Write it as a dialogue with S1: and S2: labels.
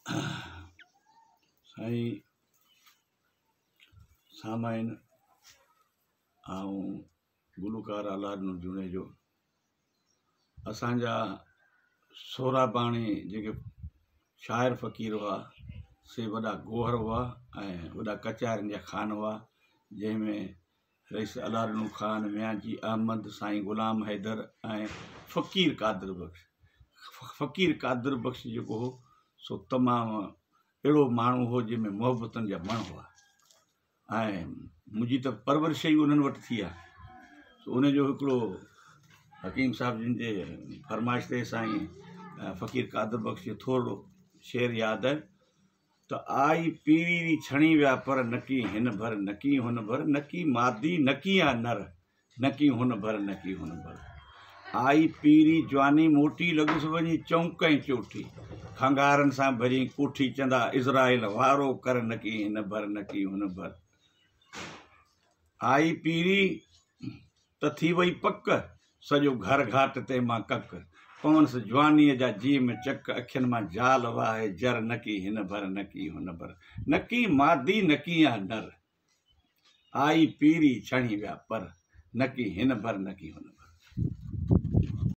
S1: साईं सामाइन गुलूकार अलादीन जूने जो असांजा सोरा बाणी जेके शाइर फ़कीर हुआ से वॾा गोहर हुआ ऐं वॾा कचारियुनि जा खान हुआ, जंहिंमें रईस अलादीन ख़ान, मियांजी अहमद, साईं गुलाम हैदर ऐं फ़कीर कादिर बख़्श। फ़कीर कादिर बख़्श जेको हो सो तमामु अहिड़ो माण्हू हो जंहिंमें मोहबतनि जा वण हुआ ऐं मुंहिंजी त परवरिश ई उन्हनि वटि थी आहे। उनजो हिकिड़ो हकीम साहिब जिन जे फरमाइश ते साईं फ़कीर कादिर बख़्श जो थोरो शेर यादि आहे त आई पीरी छणी विया पर नकी हिन भर नकी हुन भर, नकी मादी नकी आ नर, नकी हुन भर नकी हुन भर। आई पीरी जवानी मोटी लॻुसि वञी चौंकई चोटी, खंगारनि सां भरी कोठी चंदा इज़राइल वारो कर नकी हिन भर नकी हुन भर। आई पीरी त थी वई पक, सॼो घर घाट ते मां कक, पवनसि जवानीअ जा जी में चक, अखियुनि मां जाल वाहे जर नकी हिन भर नकी हुन भर, नकी मादी नकी आ नर। आई पीरी छणी विया पर नकी हिन भर नकी हुन भर।